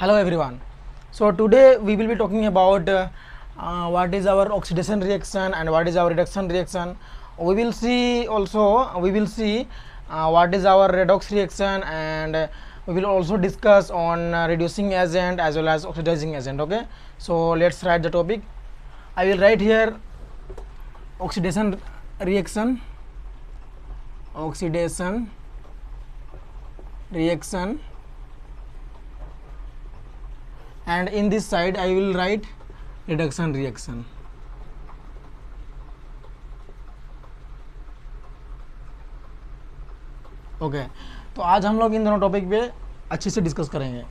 Hello everyone. So today we will be talking about what is our oxidation reaction and what is our reduction reaction. We will see what is our redox reaction, and we will also discuss on reducing agent as well as oxidizing agent. Okay, so let's write the topic. I will write here oxidation reaction, and in this side I will write reduction reaction. Okay तो आज हम लोग इन दोनों topic पे अच्छे से discuss करेंगे।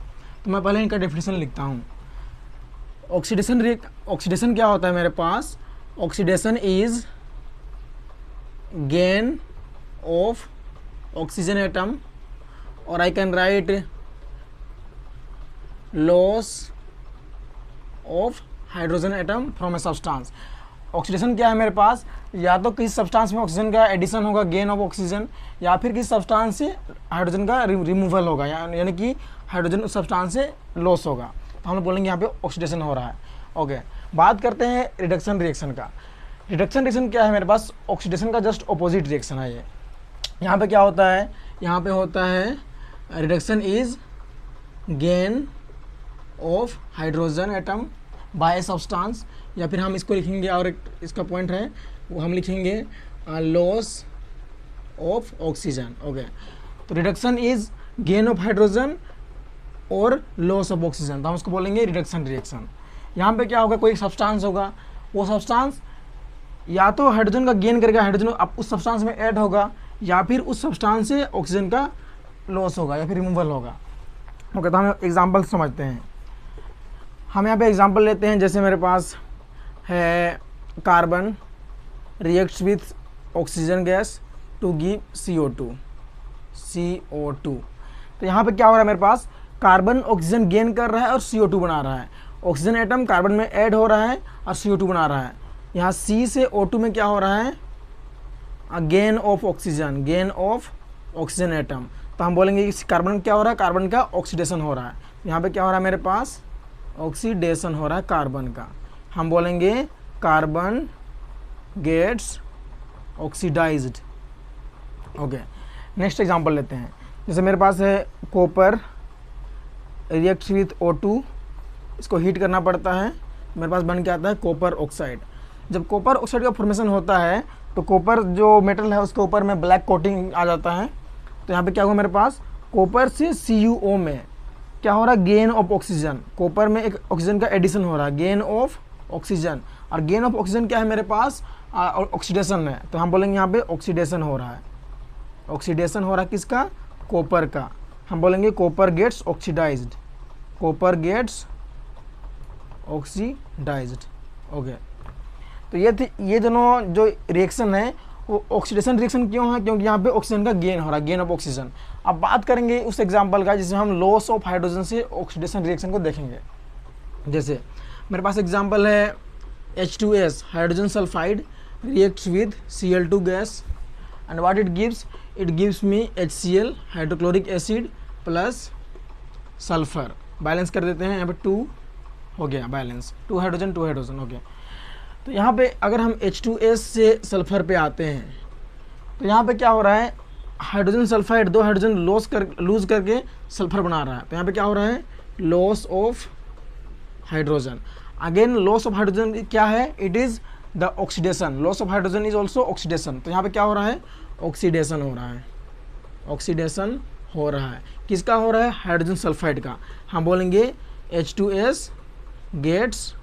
तो मैं पहले इनका डेफिनेशन लिखता हूँ। ऑक्सीडेशन क्या होता है मेरे पास? Oxidation is gain of oxygen atom, और I can write loss of hydrogen atom from a substance. Oxidation क्या है मेरे पास? या तो किसी सब्सटेंस में ऑक्सीजन का एडिशन होगा, गेन ऑफ ऑक्सीजन, या फिर किसी सब्सटेंस से हाइड्रोजन का रिमूवल होगा, यानी कि हाइड्रोजन उस सब्सटेंस से लॉस होगा। तो हम लोग बोलेंगे यहाँ पे ऑक्सीडेशन हो रहा है। ओके, बात करते हैं रिडक्शन रिएक्शन का। रिडक्शन रिएक्शन क्या है मेरे पास? ऑक्सीडेशन का जस्ट अपोजिट रिएक्शन है ये। यहाँ पे क्या होता है? यहाँ पे होता है reduction is gain of hydrogen atom by substance, या फिर हम इसको लिखेंगे, और एक इसका पॉइंट है वो हम लिखेंगे लॉस ऑफ ऑक्सीजन। ओके, तो reduction is gain of hydrogen और लॉस ऑफ ऑक्सीजन, तो हम उसको बोलेंगे रिडक्शन रिएक्शन। यहाँ पे क्या होगा? कोई सब्सटेंस होगा, वो सब्सटेंस या तो हाइड्रोजन का गेन करेगा, हाइड्रोजन अब उस सब्सटेंस में ऐड होगा, या फिर उस सब्सटेंस से ऑक्सीजन का लॉस होगा या फिर रिमूवल होगा। ओके, तो हम एग्जांपल समझते हैं। हम यहाँ पे एग्जांपल लेते हैं, जैसे मेरे पास है carbon reacts with oxygen gas to give CO2। तो यहाँ पे क्या हो रहा है मेरे पास? कार्बन ऑक्सीजन गेन कर रहा है और CO2 बना रहा है। ऑक्सीजन एटम कार्बन में ऐड हो रहा है और CO2 बना रहा है। यहाँ C से O2 में क्या हो रहा है? Gain of oxygen, gain of oxygen atom. तो हम बोलेंगे कि कार्बन क्या हो रहा है? कार्बन का ऑक्सीडेशन हो रहा है। यहाँ पे क्या हो रहा है मेरे पास? ऑक्सीडेशन हो रहा है कार्बन का। हम बोलेंगे carbon gets oxidized. Okay, next example लेते हैं। जैसे मेरे पास है कॉपर रिएक्ट्स विथ O2, इसको हीट करना पड़ता है, मेरे पास बन के आता है कॉपर ऑक्साइड। जब कॉपर ऑक्साइड का फॉर्मेशन होता है तो कॉपर जो मेटल है उसके ऊपर में ब्लैक कोटिंग आ जाता है। तो यहाँ पे क्या होगा मेरे पास? कॉपर से CuO में क्या हो रहा है? Gain of oxygen. कॉपर में एक ऑक्सीजन का एडिशन हो रहा है, गेन ऑफ ऑक्सीजन, और गेन ऑफ ऑक्सीजन क्या है मेरे पास? ऑक्सीडेशन है। तो हम बोलेंगे यहाँ पे ऑक्सीडेशन हो रहा है। ऑक्सीडेशन हो रहा है किसका? कॉपर का। हम बोलेंगे copper gets oxidized, copper gets oxidized. Okay, तो ये दोनों जो रिएक्शन है वो ऑक्सीडेशन रिएक्शन क्यों है? क्योंकि यहाँ पे ऑक्सीजन का गेन हो रहा है, गेन ऑफ ऑक्सीजन। अब बात करेंगे उस एग्जांपल का जिसमें हम लॉस ऑफ हाइड्रोजन से ऑक्सीडेशन रिएक्शन को देखेंगे। जैसे मेरे पास एग्जांपल है H2S hydrogen sulphide reacts with Cl2 gas, and what it gives me HCl hydrochloric acid plus sulphur. Balance कर देते हैं, यहाँ पे 2 हो गया बैलेंस, 2 हाइड्रोजन। ओके, तो यहाँ पे अगर हम H2S से सल्फर पे आते हैं तो यहाँ पे क्या हो रहा है? हाइड्रोजन सल्फाइड 2 हाइड्रोजन लूज करके सल्फर बना रहा है। तो यहाँ पे क्या हो रहा है? Loss of hydrogen. Again loss of hydrogen क्या है? It is the oxidation. Loss of hydrogen is also oxidation. तो यहाँ पे क्या हो रहा है? ऑक्सीडेशन हो रहा है। ऑक्सीडेशन हो रहा है किसका हो रहा है? हाइड्रोजन सल्फाइड का। हम बोलेंगे H2S गेट्स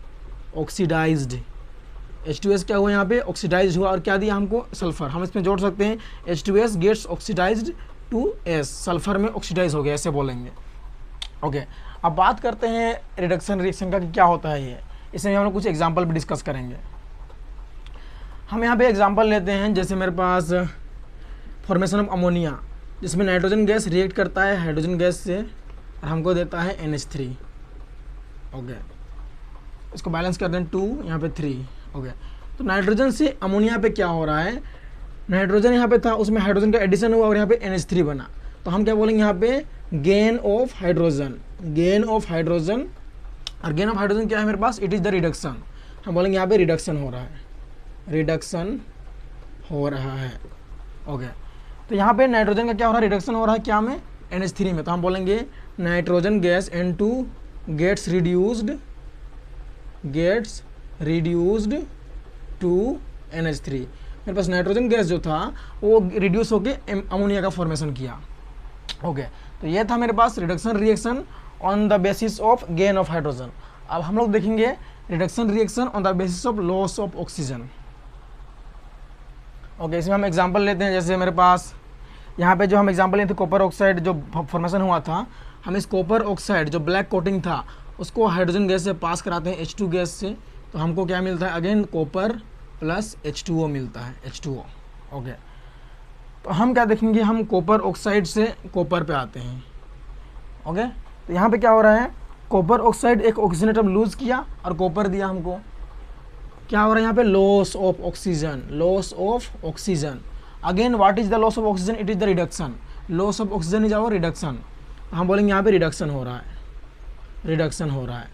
ऑक्सीडाइज्ड। H2S क्या हुआ? यहाँ पे ऑक्सीडाइज हुआ, और क्या दिया हमको? सल्फर। हम इसमें जोड़ सकते हैं H2S gets oxidized to S, sulphur में ऑक्सीडाइज हो गया, ऐसे बोलेंगे। ओके, अब बात करते हैं रिडक्शन रिएक्शन का कि क्या होता है ये। इसमें हम लोग कुछ एग्जांपल भी डिस्कस करेंगे। हम यहाँ पे एग्जांपल लेते हैं, जैसे मेरे पास फॉर्मेशन ऑफ अमोनिया, जिसमें नाइट्रोजन गैस रिएक्ट करता है हाइड्रोजन गैस से और हमको देता है NH3। ओके, इसको बैलेंस कर दें 2, यहाँ पे 3। ओके, तो नाइट्रोजन से अमोनिया पे क्या हो रहा है? नाइट्रोजन यहाँ पे था, उसमें हाइड्रोजन का एडिशन हुआ और यहाँ पे NH3 बना। तो हम क्या बोलेंगे यहाँ पे, gain of hydrogen, gain of hydrogen. और गेन ऑफ हाइड्रोजन क्या है मेरे पास, इट इज़ द रिडक्शन। हम बोलेंगे यहाँ पे रिडक्शन हो रहा है, रिडक्शन हो रहा है। ओके, तो यहाँ पे नाइट्रोजन का क्या हो रहा है, रिडक्शन हो रहा है क्या में, NH3 में। तो हम बोलेंगे nitrogen gas N2 gets reduced to NH3। मेरे पास नाइट्रोजन गैस जो था वो रिड्यूस होके अमोनिया का फॉर्मेशन किया। ओके, तो ये था मेरे पास reduction reaction on the basis of gain of hydrogen. अब हम लोग देखेंगे reduction reaction on the basis of loss of oxygen. Okay, इसमें हम एग्जांपल लेते हैं। जैसे मेरे पास यहाँ पे जो हम एग्जांपल लिए थे, कॉपर ऑक्साइड जो फॉर्मेशन हुआ था, हम इस कॉपर ऑक्साइड जो ब्लैक कोटिंग था उसको हाइड्रोजन गैस से पास कराते हैं H2 गैस से, तो हमको क्या मिलता है, अगेन कॉपर प्लस H2O मिलता है, H2O। ओके, तो हम क्या देखेंगे, हम कॉपर ऑक्साइड से कॉपर पे आते हैं। ओके, तो यहाँ पे क्या हो रहा है, कॉपर ऑक्साइड एक ऑक्सीजन एटम लूज किया और कॉपर दिया हमको, क्या हो रहा है यहाँ पे, loss of oxygen, loss of oxygen. Again what is the loss of oxygen, it is the reduction, loss of oxygen is our reduction. हम बोलेंगे यहाँ पे रिडक्शन हो रहा है, रिडक्शन हो रहा है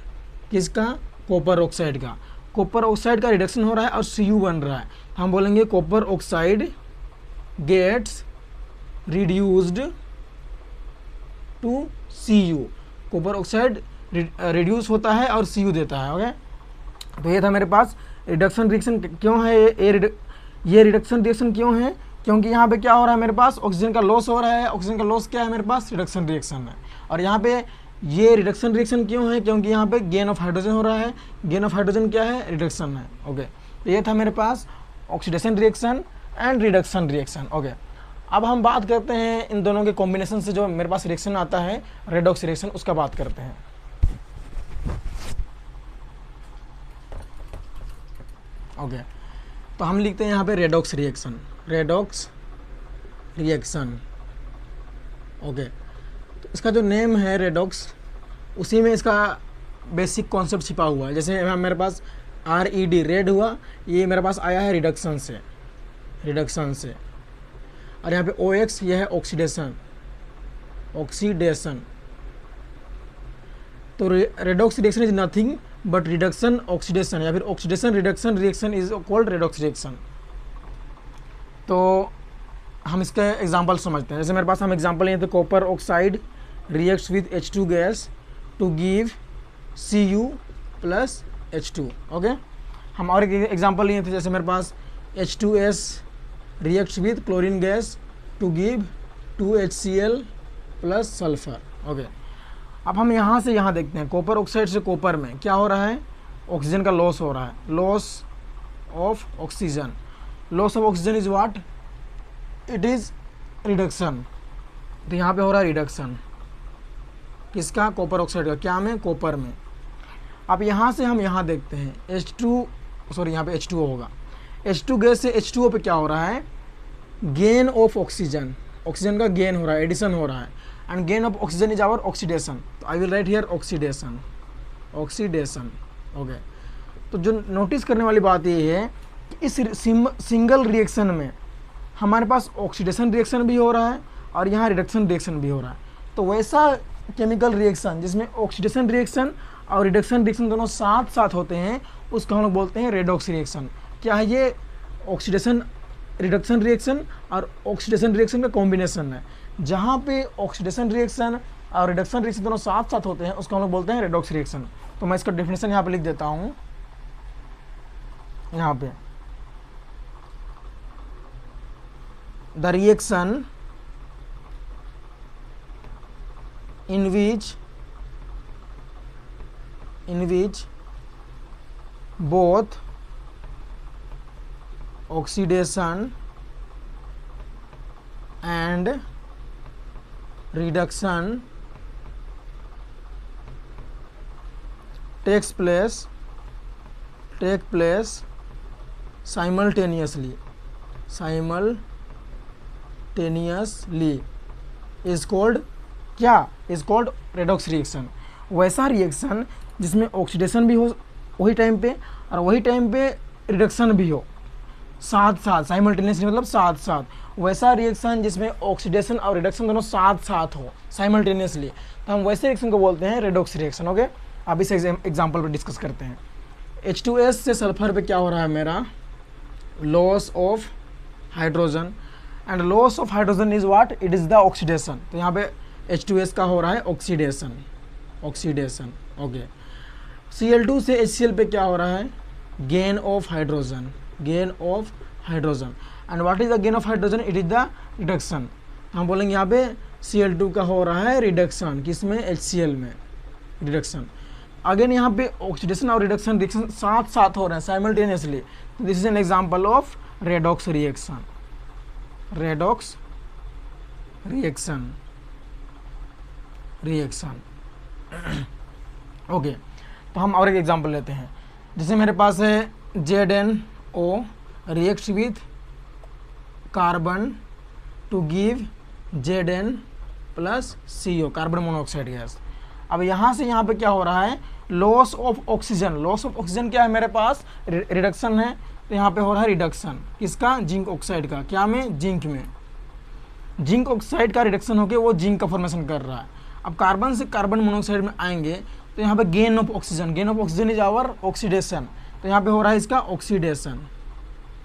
किसका, कॉपर ऑक्साइड का, कॉपर ऑक्साइड का रिडक्शन हो रहा है और Cu बन रहा है। हम बोलेंगे copper oxide gets reduced to Cu, copper oxide reduce होता है और Cu देता है। ओके, तो ये था मेरे पास रिडक्शन रिएक्शन। क्यों है ये रिडक्शन रिएक्शन क्यों है, क्योंकि यहाँ पे क्या हो रहा है, मेरे पास ऑक्सीजन का लॉस हो रहा है। ऑक्सीजन का लॉस क्या है मेरे पास, रिडक्शन रिएक्शन है। और यहाँ पे ये रिडक्शन रिएक्शन क्यों है, क्योंकि यहाँ पे गेन ऑफ हाइड्रोजन हो रहा है। गेन ऑफ हाइड्रोजन क्या है, रिडक्शन है। ओके, तो ये था मेरे पास oxidation reaction and reduction reaction. Okay, अब हम बात करते हैं इन दोनों के कॉम्बिनेशन से जो मेरे पास रिएक्शन आता है, रेडॉक्स रिएक्शन, उसका बात करते हैं। ओके, तो हम लिखते हैं यहाँ पे redox reaction, redox reaction. Okay, तो इसका जो नेम है रेडॉक्स, उसी में इसका बेसिक कॉन्सेप्ट छिपा हुआ है। जैसे मेरे पास RED रेड हुआ, ये मेरे पास आया है रिडक्शन से, रिडक्शन से। और यहाँ पे OX ये है ऑक्सीडेशन, ऑक्सीडेशन। तो redox reaction is nothing but reduction oxidation, या फिर oxidation reduction reaction is called redox reaction. तो हम इसका एग्जांपल समझते हैं। जैसे मेरे पास हम एग्जांपल लिए थे, copper oxide reacts with H2 gas to give Cu plus H2। Okay, हम और एक एग्जांपल लिए थे, जैसे मेरे पास H2S reacts with chlorine gas to give 2HCl plus sulphur. Okay, अब हम यहाँ से यहाँ देखते हैं, कॉपर ऑक्साइड से कॉपर में क्या हो रहा है, ऑक्सीजन का लॉस हो रहा है, loss of oxygen. Loss of oxygen is what, it is reduction. तो यहाँ पे हो रहा है रिडक्शन किसका, कॉपर ऑक्साइड का, क्या में, कॉपर में। अब यहाँ से हम यहाँ देखते हैं यहाँ पे H2O होगा। H2 गैस से H2O पे क्या हो रहा है, गेन ऑफ ऑक्सीजन, ऑक्सीजन का गेन हो रहा है, एडिशन हो रहा है। And gain of oxygen is our oxidation. तो I will write here oxidation, oxidation. Okay, तो जो नोटिस करने वाली बात ये है कि इस सिंगल रिएक्शन में हमारे पास ऑक्सीडेशन रिएक्शन भी हो रहा है और यहाँ रिडक्शन रिएक्शन भी हो रहा है। तो वैसा केमिकल रिएक्शन जिसमें ऑक्सीडेशन रिएक्शन और रिडक्शन रिएक्शन दोनों साथ साथ होते हैं, उसको हम लोग बोलते हैं रेडॉक्स रिएक्शन। क्या है ये, ऑक्सीडेशन रिडक्शन रिएक्शन और ऑक्सीडेशन रिएक्शन का कॉम्बिनेशन है। जहाँ पे ऑक्सीडेशन रिएक्शन और रिडक्शन रिएक्शन दोनों साथ साथ होते हैं, उसको हम लोग बोलते हैं रेडॉक्स रिएक्शन। तो मैं इसका डेफिनेशन यहाँ पे लिख देता हूँ, यहाँ पे the reaction in which both oxidation and reduction take place simultaneously is called क्या, इज कॉल्ड रेडॉक्स रिएक्शन। वैसा रिएक्शन जिसमें ऑक्सीडेशन भी हो वही टाइम पे और वही टाइम पे रिडक्शन भी हो, साथ साथ, साइमल्टेनियसली मतलब साथ साथ, वैसा रिएक्शन जिसमें ऑक्सीडेशन और रिडक्शन दोनों साथ साथ हो साइमल्टेनियसली, तो हम वैसे रिएक्शन को बोलते हैं रेडॉक्स रिएक्शन। ओके, अब इस एग्जाम्पल पर डिस्कस करते हैं। H2S से सल्फर पे क्या हो रहा है मेरा, loss of hydrogen, and loss of hydrogen is what, it is the oxidation. तो यहाँ पे H2S का हो रहा है ऑक्सीडेशन, ऑक्सीडेशन। ओके, Cl2 से HCl पे क्या हो रहा है, gain of hydrogen, gain of hydrogen, and what is the gain of hydrogen, it is the reduction. हम बोलेंगे यहाँ पे Cl2 का हो रहा है रिडक्शन, किसमें, HCl में रिडक्शन। अगेन यहाँ पे ऑक्सीडेशन और रिडक्शन रिएक्शन साथ साथ हो रहे हैं साइमल्टेनियसली, तो this is an example of redox reaction, redox reaction, reaction. Okay, तो हम और एक एग्जांपल लेते हैं। जैसे मेरे पास है ZnO reacts with carbon to give Zn plus CO, carbon monoxide gas. अब यहाँ से यहाँ पे क्या हो रहा है, loss of oxygen, loss of oxygen क्या है मेरे पास, रिडक्शन है, तो यहाँ पे हो रहा है रिडक्शन किसका, जिंक ऑक्साइड का, क्या में, जिंक में, जिंक ऑक्साइड का रिडक्शन होकर वो जिंक का फॉर्मेशन कर रहा है। अब कार्बन से कार्बन मोनोऑक्साइड में आएंगे तो यहाँ पे gain of oxygen, gain of oxygen is our oxidation, तो यहाँ पे हो रहा है इसका ऑक्सीडेशन,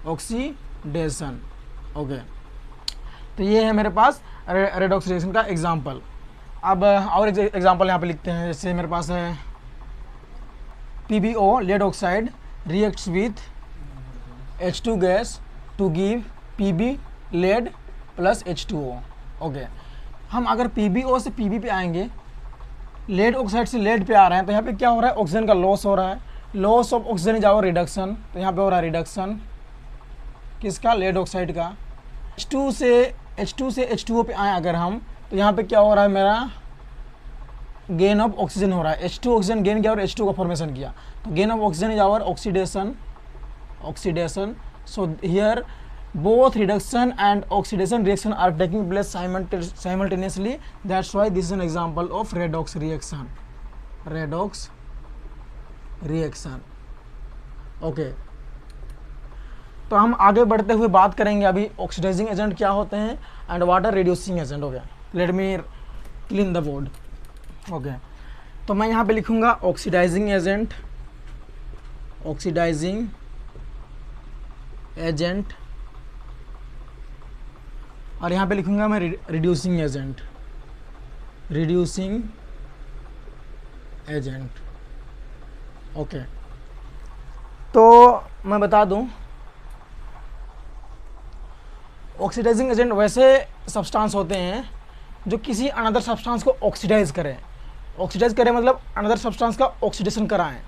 ऑक्सीडेशन। ओके, तो ये है मेरे पास रेडॉक्स रिएक्शन का एग्जांपल। अब और एक एग्जांपल यहाँ पे लिखते हैं। जैसे मेरे पास है PbO lead oxide reacts with H2 gas to give Pb lead plus H2O। Okay, हम अगर PbO से Pb पे आएंगे, लेड ऑक्साइड से लेड पे आ रहे हैं, तो यहाँ पे क्या हो रहा है, ऑक्सीजन का लॉस हो रहा है, loss of oxygen is our reduction, तो यहाँ पे हो रहा है रिडक्शन किसका, लेड ऑक्साइड का। H2 से H2O पे आए अगर हम, तो यहाँ पे क्या हो रहा है मेरा, गेन ऑफ ऑक्सीजन हो रहा है, H2 ऑक्सीजन गेन किया और H2 का फॉर्मेशन किया, तो gain of oxygen is our oxidation, oxidation. So here both reduction and oxidation reaction are taking place simultaneously, that's why this is an example of redox reaction, redox reaction। Okay, तो हम आगे बढ़ते हुए बात करेंगे अभी ऑक्सीडाइजिंग एजेंट क्या होते हैं and water reducing agent. Okay, let me clean the board. Okay, तो मैं यहाँ पे लिखूँगा ऑक्सीडाइजिंग एजेंट, ऑक्सीडाइजिंग एजेंट, और यहाँ पे लिखूँगा मैं reducing agent, reducing agent. Okay, तो मैं बता दूं ऑक्सीडाइजिंग एजेंट वैसे सब्सटेंस होते हैं जो किसी अनदर सब्सटेंस को ऑक्सीडाइज करें, ऑक्सीडाइज करें मतलब अनदर सब्सटेंस का ऑक्सीडेशन कराएं,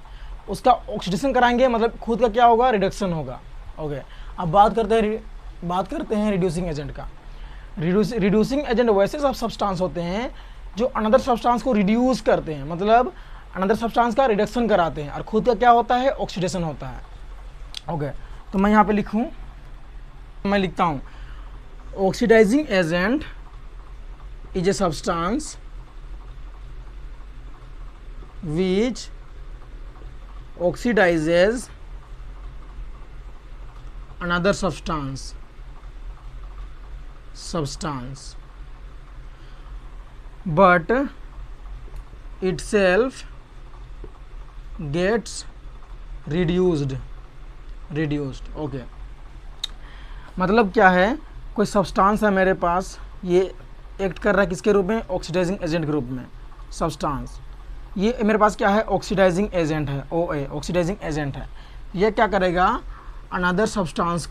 उसका ऑक्सीडेशन कराएंगे मतलब खुद का क्या होगा, रिडक्शन होगा। ओके, अब बात करते हैं रिड्यूसिंग एजेंट का। रिड्यूसिंग एजेंट वैसे सब सब्सटेंस होते हैं जो अनदर सब्सटेंस को रिड्यूस करते हैं, मतलब अनदर सब्सटेंस का रिडक्शन कराते हैं और खुद का क्या होता है, ऑक्सीडेशन होता है। ओके, तो मैं यहाँ पे लिखूँ, मैं लिखता हूँ oxidizing agent is a substance which oxidizes another substance but itself gets reduced। Okay, मतलब क्या है, कोई सब्सटेंस है मेरे पास, ये एक्ट कर रहा है किसके रूप में, ऑक्सीडाइजिंग एजेंट के रूप में। सब्सटेंस ये मेरे पास क्या है, ऑक्सीडाइजिंग एजेंट है, OA ऑक्सीडाइजिंग एजेंट है। ये क्या करेगा, अनदर सब्सटेंस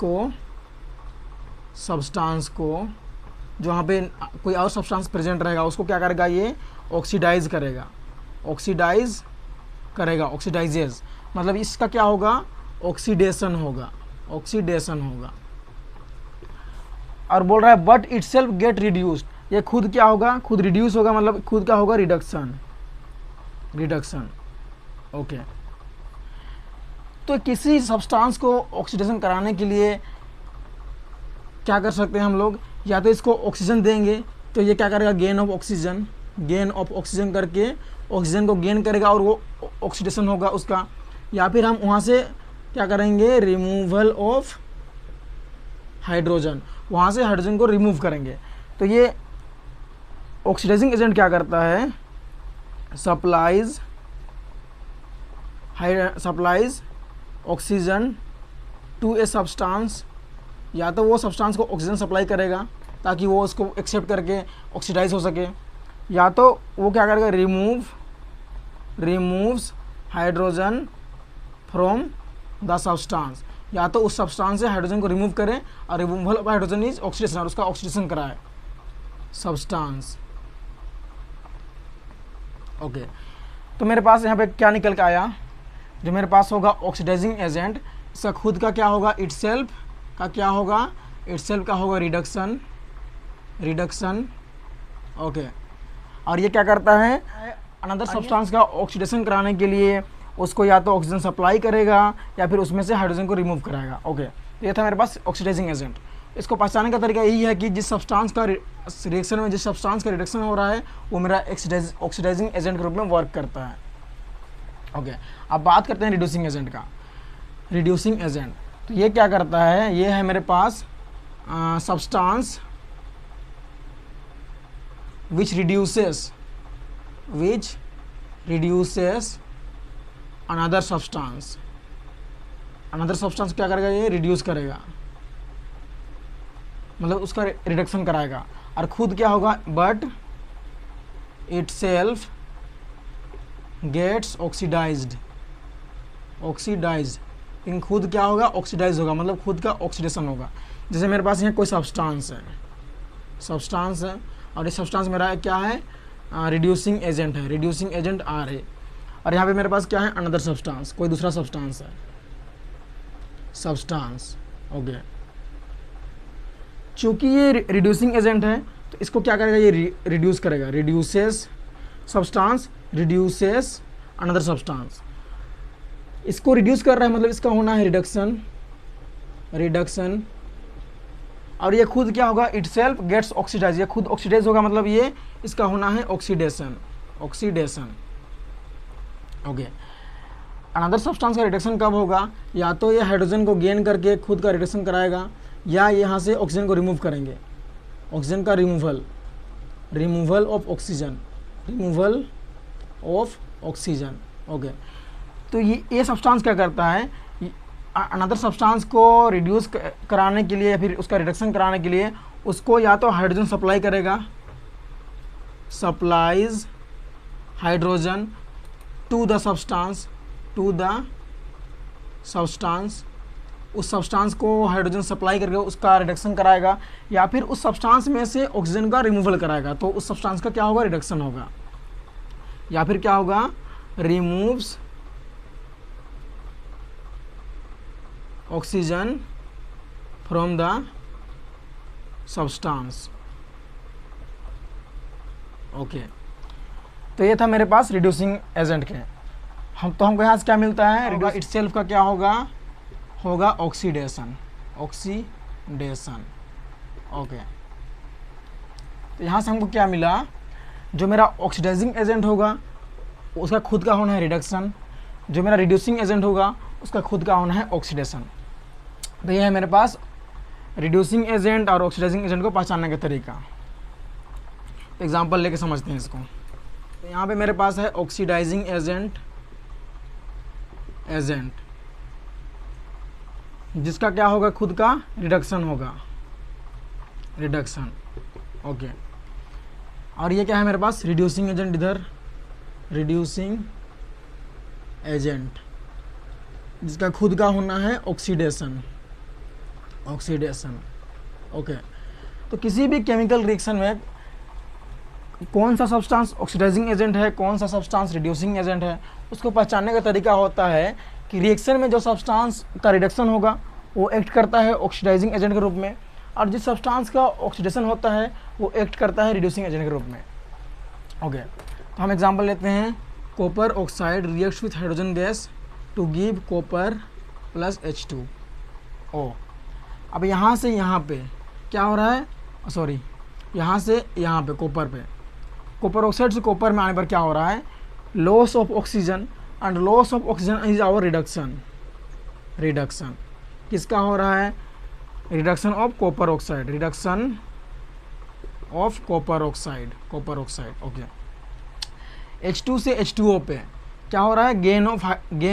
को जो वहाँ पे कोई और सब्सटेंस प्रेजेंट रहेगा उसको क्या करेगा, ये ऑक्सीडाइज करेगा, ऑक्सीडाइजेज मतलब इसका क्या होगा, ऑक्सीडेशन होगा। और बोल रहा है बट इटसेल्फ गेट रिड्यूस्ड, ये खुद क्या होगा, खुद रिड्यूस होगा मतलब खुद का होगा रिडक्शन। ओके, तो किसी सब्सटेंस को ऑक्सीडेशन कराने के लिए क्या कर सकते हैं हम लोग, या तो इसको ऑक्सीजन देंगे तो ये क्या करेगा, गेन ऑफ ऑक्सीजन करके ऑक्सीजन को गेन करेगा और वो ऑक्सीडेशन होगा उसका, या फिर हम वहाँ से क्या करेंगे, रिमूवल ऑफ हाइड्रोजन, वहाँ से हाइड्रोजन को रिमूव करेंगे। तो ये ऑक्सीडाइजिंग एजेंट क्या करता है, supplies oxygen to a substance, या तो वो सब्सटेंस को ऑक्सीजन सप्लाई करेगा ताकि वो उसको एक्सेप्ट करके ऑक्सीडाइज हो सके, या तो वो क्या करेगा, removes hydrogen from the substance, या तो उस सब्सटेंस से हाइड्रोजन को रिमूव करें, और removal of hydrogen is oxidation, और उसका ऑक्सीडेशन कराए सब्सटेंस। ओके, तो मेरे पास यहाँ पे क्या निकल के आया, जो मेरे पास होगा ऑक्सीडाइजिंग एजेंट, इसका खुद का क्या होगा, इटसेल्फ का क्या होगा, इटसेल्फ का होगा रिडक्शन। ओके, और ये क्या करता है, अनदर सब्सटेंस का ऑक्सीडेशन कराने के लिए उसको या तो ऑक्सीजन सप्लाई करेगा या फिर उसमें से हाइड्रोजन को रिमूव कराएगा। ओके, तो ये था मेरे पास ऑक्सीडाइजिंग एजेंट। इसको पहचानने का तरीका यही है कि जिस सब्सटेंस का रिएक्शन में जिस सब्सटेंस का रिडक्शन हो रहा है वो मेरा ऑक्सीडाइजिंग एजेंट के रूप में वर्क करता है। ओके, अब बात करते हैं रिड्यूसिंग एजेंट का। रिड्यूसिंग एजेंट, तो ये क्या करता है, ये है मेरे पास substance which reduces another substance. Another substance क्या करेगा, ये रिड्यूस करेगा, मतलब उसका रिडक्शन कराएगा, और खुद क्या होगा, बट इटसेल्फ गेट्स ऑक्सीडाइज्ड। लेकिन खुद क्या होगा, ऑक्सीडाइज होगा, मतलब खुद का ऑक्सीडेशन होगा। जैसे मेरे पास यहाँ कोई सब्सटेंस है और ये सब्सटेंस मेरा क्या है, रिड्यूसिंग एजेंट है, रिड्यूसिंग एजेंट आर है, और यहाँ पे मेरे पास क्या है, अनदर सब्सटेंस, कोई दूसरा सब्सटेंस है, सब्सटेंस। ओके, चूँकि ये रिड्यूसिंग एजेंट है तो इसको क्या करेगा, ये रिड्यूस करेगा, reduces substance, reduces another substance. इसको रिड्यूस कर रहा है मतलब इसका होना है रिडक्शन, और ये खुद क्या होगा, इटसेल्फ गेट्स ऑक्सीडाइज, ये खुद ऑक्सीडाइज होगा, मतलब ये इसका होना है ऑक्सीडेशन। ओके, अनदर सब्सटेंस का रिडक्शन कब होगा, या तो ये हाइड्रोजन को गेन करके खुद का रिडक्शन कराएगा, या यहाँ से ऑक्सीजन को रिमूव करेंगे, ऑक्सीजन का रिमूवल ऑफ ऑक्सीजन। ओके, तो ये सब्सटेंस क्या करता है, अनदर सब्सटेंस को रिड्यूस कराने के लिए या फिर उसका रिडक्शन कराने के लिए उसको या तो हाइड्रोजन सप्लाई करेगा, supplies hydrogen to the substance, उस सब्सटेंस को हाइड्रोजन सप्लाई करके उसका रिडक्शन कराएगा, या फिर उस सब्सटेंस में से ऑक्सीजन का रिमूवल कराएगा, तो उस सब्सटेंस का क्या होगा, रिडक्शन होगा, या फिर क्या होगा, removes oxygen from the substance. Okay, तो ये था मेरे पास रिड्यूसिंग एजेंट के। हमको यहाँ से क्या मिलता है, इटसेल्फ का क्या होगा ऑक्सीडेशन। ओके, तो यहाँ से हमको क्या मिला, जो मेरा ऑक्सीडाइजिंग एजेंट होगा उसका खुद का होना है रिडक्शन, जो मेरा रिड्यूसिंग एजेंट होगा उसका खुद का होना है ऑक्सीडेशन। तो ये है मेरे पास रिड्यूसिंग एजेंट और ऑक्सीडाइजिंग एजेंट को पहचानने का तरीका। एग्जांपल लेके समझते हैं इसको। तो यहाँ पे मेरे पास है ऑक्सीडाइजिंग एजेंट जिसका क्या होगा, खुद का रिडक्शन होगा, ओके। और ये क्या है मेरे पास, रिड्यूसिंग एजेंट, इधर रिड्यूसिंग एजेंट जिसका खुद का होना है ऑक्सीडेशन। ओके, तो किसी भी केमिकल रिएक्शन में कौन सा सब्सटेंस ऑक्सीडाइजिंग एजेंट है, कौन सा सब्सटेंस रिड्यूसिंग एजेंट है, उसको पहचानने का तरीका होता है कि रिएक्शन में जो सब्सटेंस का रिडक्शन होगा वो एक्ट करता है ऑक्सीडाइजिंग एजेंट के रूप में, और जिस सब्सटेंस का ऑक्सीडेशन होता है वो एक्ट करता है रिड्यूसिंग एजेंट के रूप में। ओके, तो हम एग्जांपल लेते हैं, copper oxide reacts with hydrogen gas to give copper plus H2O। अब यहाँ से यहाँ पे क्या हो रहा है, सॉरी यहाँ से यहाँ पे कॉपर ऑक्साइड से कॉपर में आने पर क्या हो रहा है, loss of oxygen, and loss of oxygen is our reduction. किसका हो रहा है, reduction of copper oxide, reduction of copper oxide, copper oxide. Okay, H2 से H2O पे क्या हो रहा है, गेन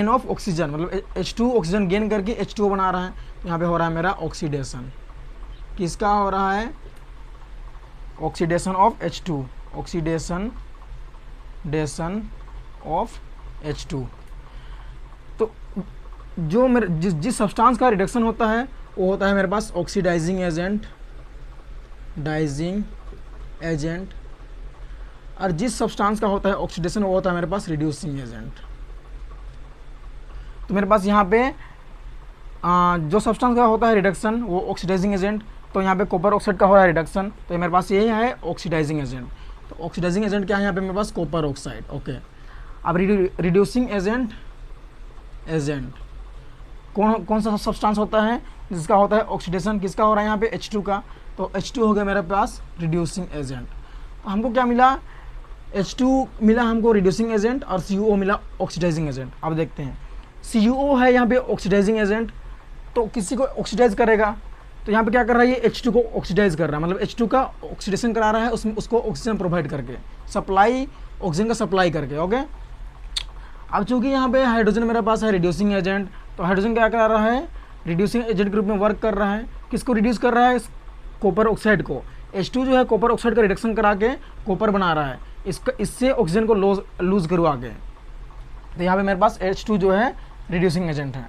ऑफ ऑक्सीजन, मतलब H2 ऑक्सीजन गेन करके H2O बना रहा है। तो यहाँ पे हो रहा है मेरा ऑक्सीडेशन, किसका हो रहा है, oxidation of H2, oxidation of H2। तो जो मेरे जिस सब्सटेंस का रिडक्शन होता है वो होता है मेरे पास ऑक्सीडाइजिंग एजेंट, डाइजिंग एजेंट, और जिस सब्सटेंस का होता है ऑक्सीडेशन वो होता है मेरे पास रिड्यूसिंग एजेंट। तो मेरे पास यहाँ पे जो सब्सटेंस का होता है रिडक्शन वो ऑक्सीडाइजिंग एजेंट, तो यहाँ पे कॉपर ऑक्साइड का हो रहा है रिडक्शन, तो मेरे पास यही है ऑक्सीडाइजिंग एजेंट। तो ऑक्सीडाइजिंग एजेंट क्या है यहाँ पे मेरे पास, कॉपर ऑक्साइड। ओके, अब रिड्यूसिंग एजेंट, कौन सा सब्सटेंस होता है जिसका होता है ऑक्सीडेशन, किसका हो रहा है यहाँ पे H2 का, तो H2 हो गया मेरे पास रिड्यूसिंग एजेंट। तो हमको क्या मिला, H2 मिला हमको रिड्यूसिंग एजेंट और CuO मिला ऑक्सीडाइजिंग एजेंट। अब देखते हैं, CuO है यहाँ पे ऑक्सीडाइजिंग एजेंट, तो किसी को ऑक्सीडाइज करेगा, तो यहाँ पे क्या कर रहा है ये H2 को ऑक्सीडाइज कर रहा है, मतलब H2 का ऑक्सीडेशन करा रहा है उसमें, उसको ऑक्सीजन प्रोवाइड करके, सप्लाई ऑक्सीजन का सप्लाई करके। ओके, अब चूंकि यहाँ पे हाइड्रोजन मेरे पास है रिड्यूसिंग एजेंट, तो हाइड्रोजन क्या कर रहा है, रिड्यूसिंग एजेंट के रूप में वर्क कर रहा है। किसको रिड्यूस कर रहा है, कॉपर ऑक्साइड को। H2 जो है कॉपर ऑक्साइड का रिडक्शन करा के कॉपर बना रहा है, इससे ऑक्सीजन को लूज करवा के। तो यहाँ पे मेरे पास H2 जो है रिड्यूसिंग एजेंट है।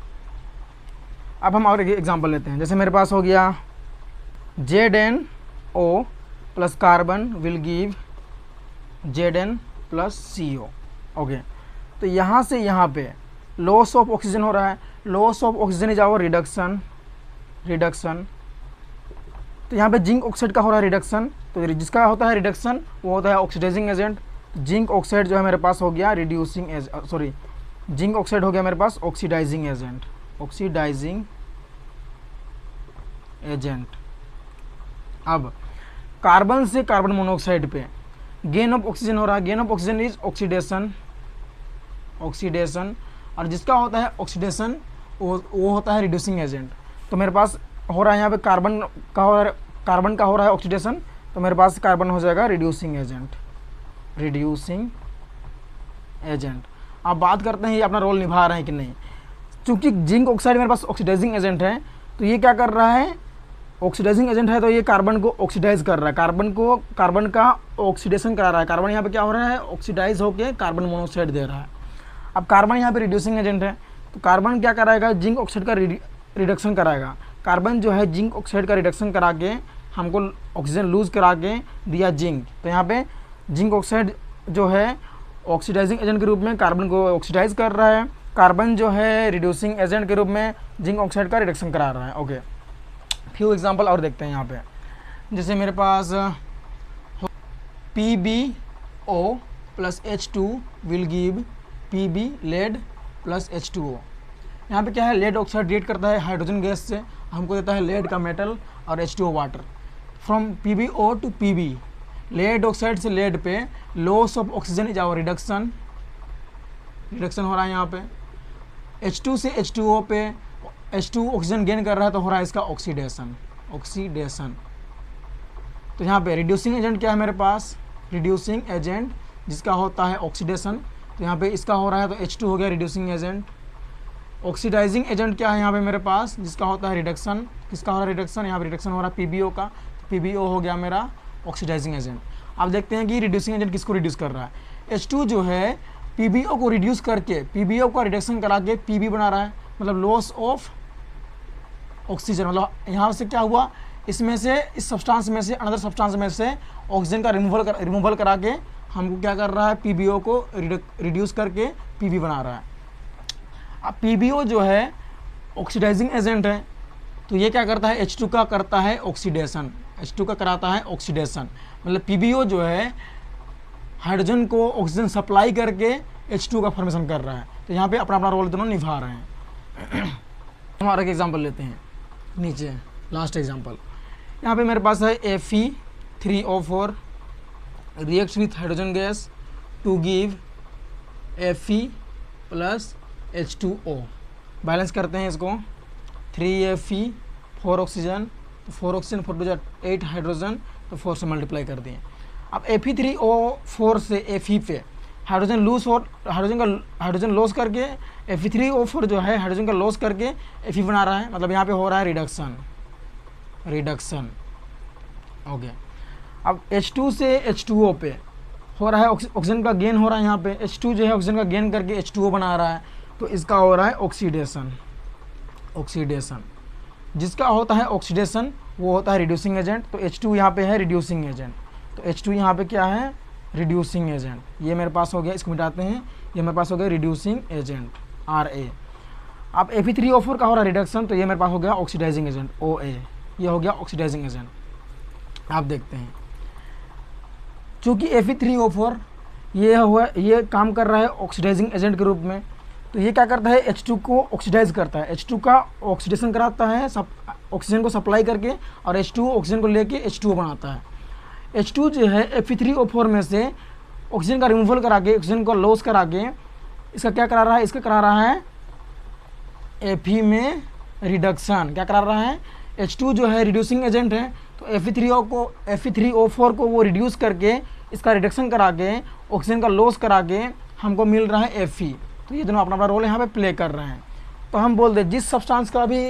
अब हम और एक एग्जांपल लेते हैं, जैसे मेरे पास हो गया ZnO plus carbon will give Zn plus CO। Okay, तो यहाँ से यहाँ पे लॉस ऑफ ऑक्सीजन हो रहा है, loss of oxygen is our reduction. तो यहाँ पे जिंक ऑक्साइड का हो रहा है रिडक्शन, तो जिसका होता है रिडक्शन वो होता है ऑक्सीडाइजिंग एजेंट। जिंक ऑक्साइड जो है मेरे पास हो गया जिंक ऑक्साइड हो गया मेरे पास ऑक्सीडाइजिंग एजेंट। अब कार्बन से कार्बन मोनोऑक्साइड पे गेन ऑफ ऑक्सीजन हो रहा है, gain of oxygen is oxidation, और जिसका होता है ऑक्सीडेशन वो होता है रिड्यूसिंग एजेंट। तो मेरे पास हो रहा है यहाँ पे कार्बन का हो रहा है ऑक्सीडेशन, तो मेरे पास कार्बन हो जाएगा रिड्यूसिंग एजेंट। अब बात करते हैं ये अपना रोल निभा रहे हैं कि नहीं। चूंकि जिंक ऑक्साइड मेरे पास ऑक्सीडाइजिंग एजेंट है, तो ये क्या कर रहा है, ऑक्सीडाइजिंग एजेंट है, तो ये कार्बन को ऑक्सीडाइज कर रहा है, कार्बन का ऑक्सीडेशन करा रहा है। कार्बन यहाँ पे क्या हो रहा है, ऑक्सीडाइज होकर कार्बन मोनोऑक्साइड दे रहा है। अब कार्बन यहाँ पे रिड्यूसिंग एजेंट है, तो कार्बन क्या कराएगा, जिंक ऑक्साइड का रिडक्शन कराएगा। कार्बन जो है जिंक ऑक्साइड का रिडक्शन करा के हमको ऑक्सीजन लूज करा के दिया जिंक, तो यहाँ पे जिंक ऑक्साइड जो है ऑक्सीडाइजिंग एजेंट के रूप में कार्बन को ऑक्सीडाइज कर रहा है, कार्बन जो है रिड्यूसिंग एजेंट के रूप में जिंक ऑक्साइड का रिडक्शन करा रहा है। ओके, फ्यू एग्जांपल और देखते हैं यहाँ पे, जैसे मेरे पास PbO plus H2 will give Pb lead plus H2O। यहाँ पे क्या है, लेड ऑक्साइड रिएक्ट करता है हाइड्रोजन गैस से, हमको देता है लेड का मेटल और H2O water. From PbO to Pb, lead oxide से लेड पे loss of oxygen is our reduction हो रहा है। यहाँ पे H2 से H2O पे H2 ऑक्सीजन गेन कर रहा है, तो हो रहा है इसका ऑक्सीडेशन। तो यहाँ पे रिड्यूसिंग एजेंट क्या है मेरे पास, रिड्यूसिंग एजेंट जिसका होता है ऑक्सीडेशन, तो यहाँ पे इसका हो रहा है, तो H2 हो गया रिड्यूसिंग एजेंट। ऑक्सीडाइजिंग एजेंट क्या है यहाँ पे मेरे पास, जिसका होता है रिडक्शन, किसका हो रहा है रिडक्शन, यहाँ पे रिडक्शन हो रहा है PbO का, तो PbO हो गया मेरा ऑक्सीडाइजिंग एजेंट। अब देखते हैं कि रिड्यूसिंग एजेंट किसको रिड्यूस कर रहा है, H2 जो है PbO को रिड्यूस करके PbO का रिडक्शन करा के Pb बना रहा है, मतलब लॉस ऑफ ऑक्सीजन, मतलब यहाँ से क्या हुआ, इसमें से इस सब्सटेंस में से अनदर सब्सटेंस में से ऑक्सीजन का रिमूवल करा के हमको क्या कर रहा है, PbO को रिड्यूस करके Pb बना रहा है। अब PbO जो है ऑक्सीडाइजिंग एजेंट है, तो ये क्या करता है, H2 का करता है ऑक्सीडेशन, H2 का कराता है ऑक्सीडेशन, मतलब PbO जो है हाइड्रोजन को ऑक्सीजन सप्लाई करके H2 का फॉर्मेशन कर रहा है। तो यहाँ पे अपना अपना रोल दोनों निभा रहे हैं। हमारा एक एग्जांपल लेते हैं, नीचे लास्ट एग्जांपल, यहाँ पे मेरे पास है Fe3O4 react with hydrogen gas to give Fe plus H2O। Balance करते हैं इसको, 3Fe 4 ऑक्सीजन, तो 4 ऑक्सीजन 4 टू जा 8 हाइड्रोजन, तो 4 से मल्टीप्लाई कर दिए। अब Fe3O4 से Fe पे हाइड्रोजन लूज और हाइड्रोजन लॉस करके Fe3O4 जो है हाइड्रोजन का लॉस करके Fe बना रहा है, मतलब यहाँ पे हो रहा है रिडक्शन। ओके, अब H2 से H2O पे हो रहा है ऑक्सीजन का गेन हो रहा है, यहाँ पे H2 जो है ऑक्सीजन का गेन करके H2O बना रहा है, तो इसका हो रहा है ऑक्सीडेशन। जिसका होता है ऑक्सीडेशन वो होता है रिड्यूसिंग एजेंट, तो H2 यहाँ पे है रिड्यूसिंग एजेंट, तो H2 यहाँ पे क्या है, रिड्यूसिंग एजेंट। ये मेरे पास हो गया, इसको मिटाते हैं, ये मेरे पास हो गया रिड्यूसिंग एजेंट Ra। अब Fe3O4 का हो रहा है रिडक्शन, तो ये मेरे पास हो गया ऑक्सीडाइजिंग एजेंट OA, ये हो गया ऑक्सीडाइजिंग एजेंट। आप देखते हैं चूँकि Fe3O4 ये काम कर रहा है ऑक्सीडाइजिंग एजेंट के रूप में, तो ये क्या करता है, H2 को ऑक्सीडाइज करता है, H2 का ऑक्सीडेशन कराता है ऑक्सीजन को सप्लाई करके, और H2 ऑक्सीजन को लेके H2O बनाता है। H2 जो है Fe3O4 में से ऑक्सीजन का रिमूवल करा के, ऑक्सीजन को लॉस करा के, इसका क्या करा रहा है, इसका करा रहा है Fe में रिडक्शन। क्या करा रहा है, H2 जो है रिड्यूसिंग एजेंट है, तो Fe3O4 को वो रिड्यूस करके इसका रिडक्शन करा के ऑक्सीजन का लॉस करा के हमको मिल रहा है Fe। तो ये दोनों अपना अपना रोल यहाँ पे प्ले कर रहे हैं। तो हम बोल दें जिस सब्सटेंस का भी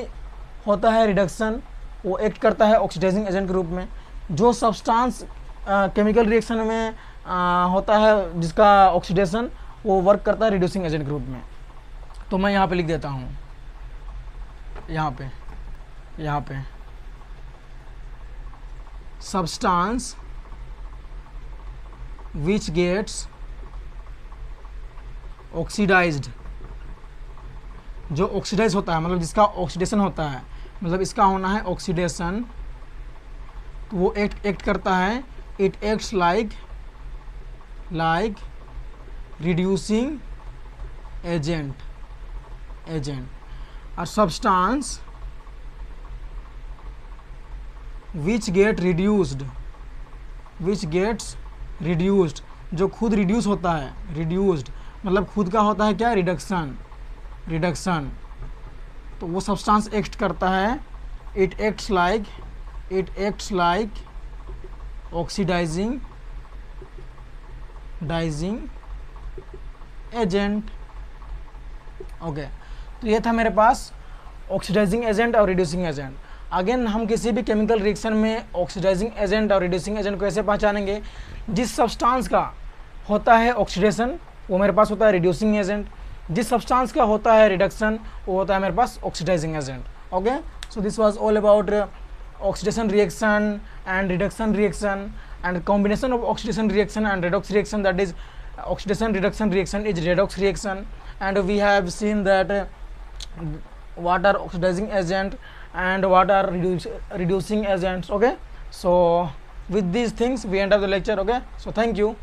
होता है रिडक्शन वो एक्ट करता है ऑक्सीडाइजिंग एजेंट के रूप में, जो सब्सटेंस केमिकल रिएक्शन में होता है जिसका ऑक्सीडेशन वो वर्क करता है रिड्यूसिंग एजेंट के रूप में। तो मैं यहाँ पे लिख देता हूँ, यहाँ पे सब्सटेंस विच गेट्स ऑक्सीडाइज्ड, जो ऑक्सीडाइज होता है मतलब जिसका ऑक्सीडेशन होता है, मतलब इसका होना है ऑक्सीडेशन, तो वो एक्ट करता है, it acts like reducing agent. और सब्सटेंस विच गेट्स रिड्यूस्ड, जो खुद रिड्यूस होता है, रिड्यूस्ड मतलब खुद का होता है क्या, रिडक्शन, तो वो सब्सटेंस एक्ट करता है, it acts like oxidizing agent. Okay, तो ये था मेरे पास ऑक्सीडाइजिंग एजेंट और रिड्यूसिंग एजेंट। अगेन हम किसी भी केमिकल रिएक्शन में ऑक्सीडाइजिंग एजेंट और रिड्यूसिंग एजेंट को ऐसे पहचानेंगे, जिस सब्सटेंस का होता है ऑक्सीडेशन वो मेरे पास होता है रिड्यूसिंग एजेंट, जिस सब्सटेंस का होता है रिडक्शन वो होता है मेरे पास oxidizing agent. Okay, so this was all about oxidation reaction and reduction reaction and combination of oxidation reaction and redox reaction, that is oxidation reduction reaction is redox reaction, and we have seen that what are oxidizing agent and what are reducing agents. Okay, so with these things we end up the lecture. Okay, so thank you.